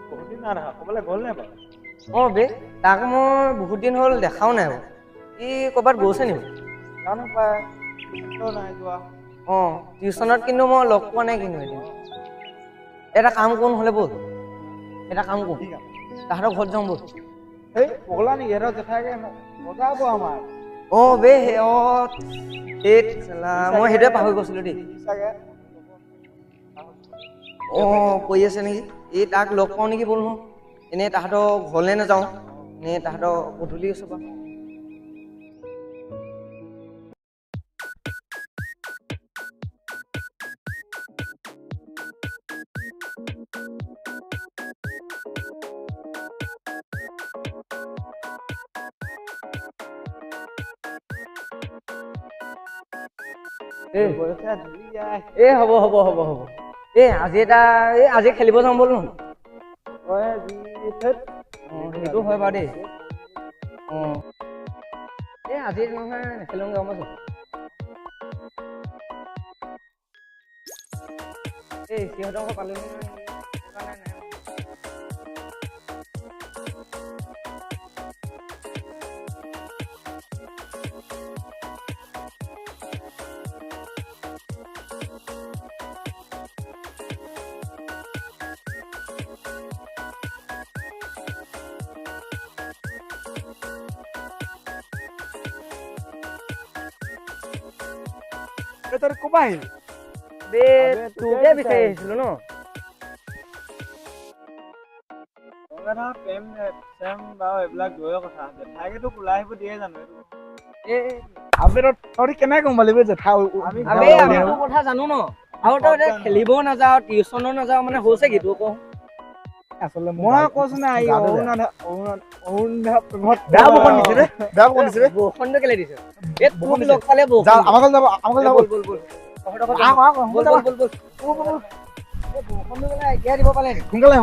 বহুদিন না দেখা ক'বলৈ গ'ল নে বাৰু বে তাক মই বহুত দিন হ'ল দেখাও নাই ই ক'ৰবাত গৈছে নেকি জানো পায় নাই যোৱা টিউচনত কিন্তু মই লগ পোৱা নাই কিন্তু এদিন এটা কাম কৰোঁ নহ'লে ব'ল এটা কাম কৰোঁ তাহাঁতৰ ঘৰত যাওঁ ব'ল এই পগলা নেকি সিহঁতৰ জেঠাইকে বজাব আমাৰ বে মই সেইটোৱে পাহৰি গৈছিলোঁ দেই চাগে কৰি আছে নেকি এই তাক লগ পাওঁ নেকি ব'ল নহয় এনেই তাহাঁতৰ ঘৰলৈ নাযাওঁ এনেই তাহাঁতৰ গধূলি আছে বা হ'ব আজি খেলিব যাওঁ ব'ল নহয় সেইটো হয় বাৰু দেই আজি নহয় নেখেলোঁগে গম পাইছোঁ সিহঁতৰ ঘৰ পালোঁ তোৰ ক'বা আহিল তোকে বিচাৰি আহিছিলোঁ ন প্ৰেম বাৰু এইবিলাক দূৰৰ কথা জেঠাইকেতো ওলাই আহিব দিয়ে জানো তহঁতি কেনেকে গম পালি জেঠা আমি কথা জানো ন আৰু তই এতিয়া খেলিবও নাযাওঁ টিউচনো নাযাওঁ মানে হৈছে কি তোৰ কওঁ আচলতে মই কৈছো না বৰষুণটো কেলে দিছে তোক লগ পালে বৰষুণ এতিয়া দিব পালে সোনকালে